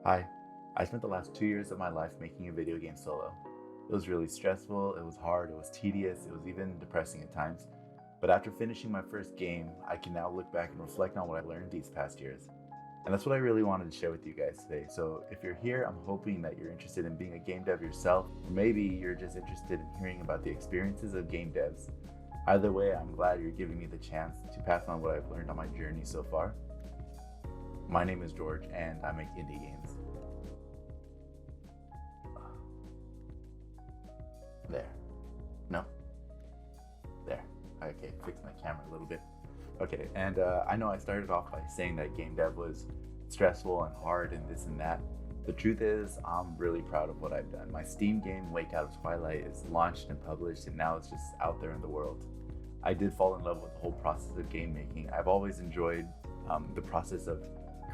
Hi, I spent the last 2 years of my life making a video game solo. It was really stressful, it was hard, it was tedious, it was even depressing at times. But after finishing my first game, I can now look back and reflect on what I learned these past years. And that's what I really wanted to share with you guys today. So if you're here, I'm hoping that you're interested in being a game dev yourself, or maybe you're just interested in hearing about the experiences of game devs. Either way, I'm glad you're giving me the chance to pass on what I've learned on my journey so far. My name is George, and I make indie games. There. No. There. Okay, fix my camera a little bit. Okay, and I know I started off by saying that game dev was stressful and hard and this and that. The truth is, I'm really proud of what I've done. My Steam game, Wake Out of Twilight, is launched and published, and now it's just out there in the world. I did fall in love with the whole process of game making. I've always enjoyed the process of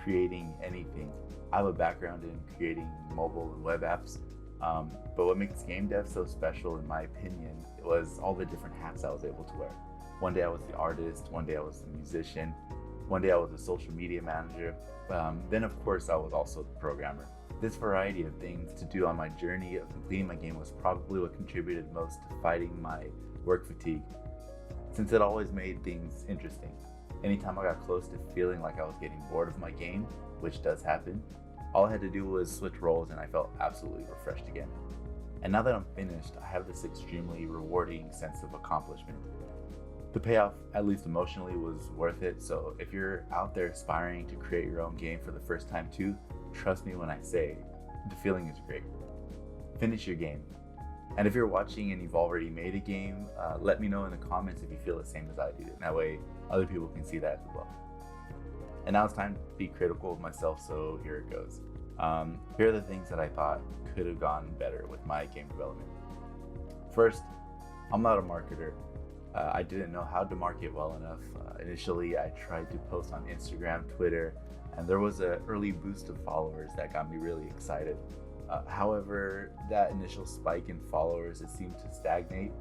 creating anything. I have a background in creating mobile and web apps, but what makes game dev so special, in my opinion, was all the different hats I was able to wear. One day I was the artist, one day I was the musician, one day I was a social media manager, then of course I was also the programmer. This variety of things to do on my journey of completing my game was probably what contributed most to fighting my work fatigue, since it always made things interesting. Anytime I got close to feeling like I was getting bored of my game, which does happen, all I had to do was switch roles and I felt absolutely refreshed again. And now that I'm finished, I have this extremely rewarding sense of accomplishment. The payoff, at least emotionally, was worth it. So if you're out there aspiring to create your own game for the first time too, trust me when I say the feeling is great. Finish your game. And if you're watching and you've already made a game, let me know in the comments if you feel the same as I do. That way other people can see that as well. And now it's time to be critical of myself, so here it goes. Here are the things that I thought could have gone better with my game development. First, I'm not a marketer. I didn't know how to market well enough. Initially, I tried to post on Instagram, Twitter, and there was an early boost of followers that got me really excited. However, that initial spike in followers, it seemed to stagnate.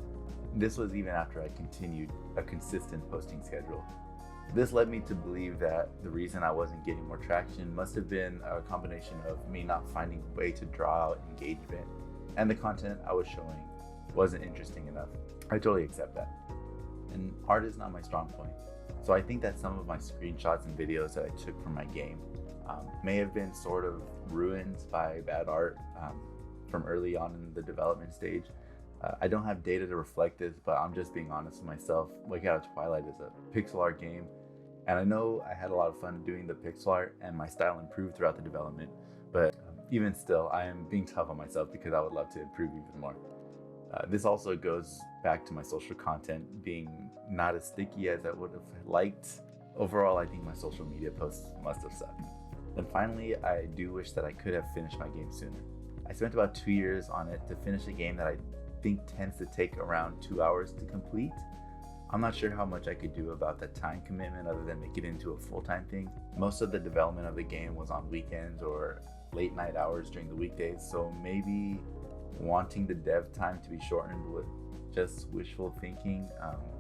This was even after I continued a consistent posting schedule. This led me to believe that the reason I wasn't getting more traction must have been a combination of me not finding a way to draw out engagement, and the content I was showing wasn't interesting enough. I totally accept that. And art is not my strong point. So I think that some of my screenshots and videos that I took from my game may have been sort of ruined by bad art from early on in the development stage. I don't have data to reflect this, but I'm just being honest with myself. Wake Out of Twilight is a pixel art game, and I know I had a lot of fun doing the pixel art and my style improved throughout the development, but even still, I am being tough on myself because I would love to improve even more. This also goes back to my social content being not as sticky as I would have liked. Overall, I think my social media posts must have sucked. And finally, I do wish that I could have finished my game sooner. I spent about 2 years on it to finish a game that I think tends to take around 2 hours to complete. I'm not sure how much I could do about that time commitment other than make it into a full-time thing. Most of the development of the game was on weekends or late night hours during the weekdays, so maybe wanting the dev time to be shortened was just wishful thinking.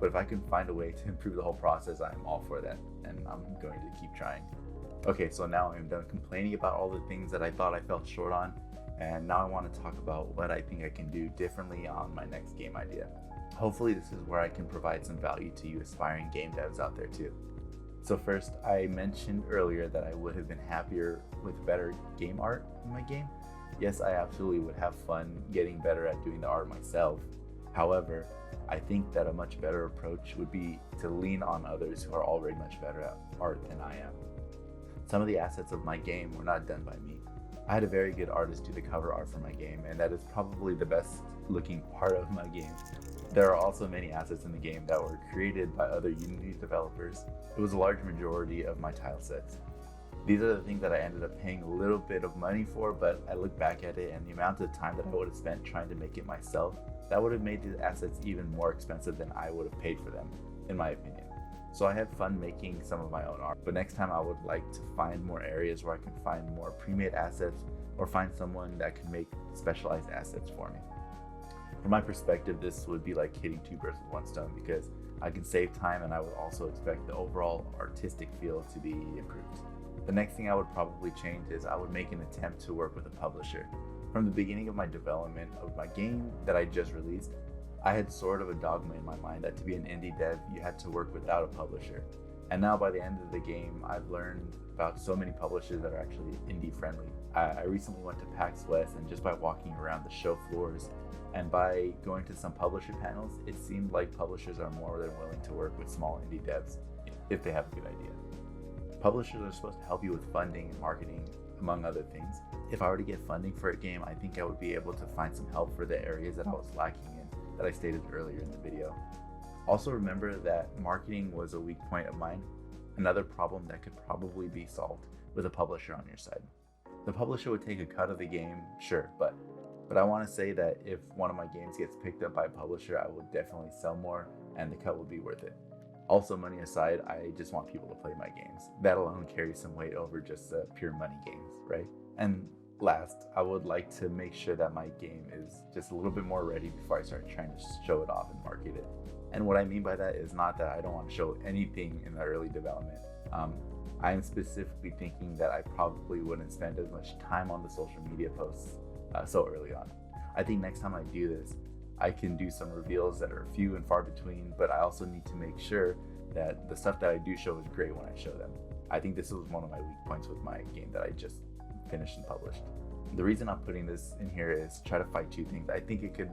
But if I can find a way to improve the whole process, I'm all for that, and I'm going to keep trying. Okay, so now I'm done complaining about all the things that I thought I fell short on, and now I want to talk about what I think I can do differently on my next game idea. Hopefully this is where I can provide some value to you aspiring game devs out there too. So first, I mentioned earlier that I would have been happier with better game art in my game. Yes, I absolutely would have fun getting better at doing the art myself. However, I think that a much better approach would be to lean on others who are already much better at art than I am. Some of the assets of my game were not done by me. I had a very good artist do the cover art for my game, and that is probably the best looking part of my game. There are also many assets in the game that were created by other Unity developers. It was a large majority of my tile sets. These are the things that I ended up paying a little bit of money for, but I look back at it and the amount of time that I would have spent trying to make it myself, that would have made the assets even more expensive than I would have paid for them, in my opinion. So I had fun making some of my own art, but next time I would like to find more areas where I can find more pre-made assets or find someone that can make specialized assets for me. From my perspective, this would be like hitting two birds with one stone because I can save time and I would also expect the overall artistic feel to be improved. The next thing I would probably change is I would make an attempt to work with a publisher. From the beginning of my development of my game that I just released, I had sort of a dogma in my mind that to be an indie dev, you had to work without a publisher. And now by the end of the game, I've learned about so many publishers that are actually indie friendly. I recently went to PAX West, and just by walking around the show floors and by going to some publisher panels, it seemed like publishers are more than willing to work with small indie devs if they have a good idea. Publishers are supposed to help you with funding and marketing, among other things. If I were to get funding for a game, I think I would be able to find some help for the areas that I was lacking in, that I stated earlier in the video. Also remember that marketing was a weak point of mine, another problem that could probably be solved with a publisher on your side. The publisher would take a cut of the game, sure, but I want to say that if one of my games gets picked up by a publisher, I will definitely sell more and the cut will be worth it. Also, money aside, I just want people to play my games. That alone carries some weight over just pure money games, right? And last, I would like to make sure that my game is just a little bit more ready before I start trying to show it off and market it. And what I mean by that is not that I don't want to show anything in the early development. I am specifically thinking that I probably wouldn't spend as much time on the social media posts so early on. I think next time I do this, I can do some reveals that are few and far between, but I also need to make sure that the stuff that I do show is great when I show them. I think this was one of my weak points with my game that I just finished and published. The reason I'm putting this in here is try to fight two things. I think it could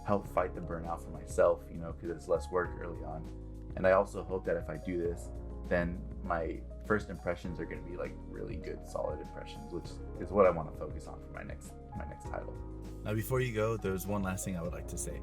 help fight the burnout for myself, because it's less work early on. And I also hope that if I do this, then my first impressions are going to be like really good, solid impressions, which is what I want to focus on for my next title. Now, before you go, there's one last thing I would like to say.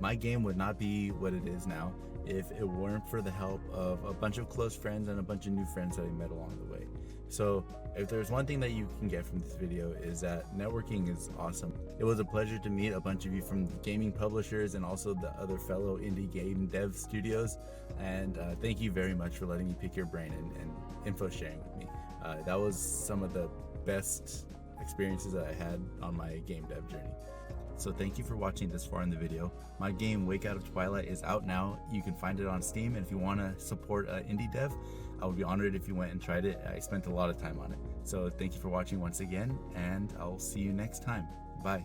My game would not be what it is now if it weren't for the help of a bunch of close friends and a bunch of new friends that I met along the way. So if there's one thing that you can get from this video is that networking is awesome. It was a pleasure to meet a bunch of you from gaming publishers and also the other fellow indie game dev studios. And thank you very much for letting me pick your brain and info sharing with me. That was some of the best experiences that I had on my game dev journey. So thank you for watching this far in the video. My game Wake Out of Twilight is out now. You can find it on Steam, and if you want to support indie dev, I would be honored if you went and tried it. I spent a lot of time on it. So thank you for watching once again, and I'll see you next time. Bye.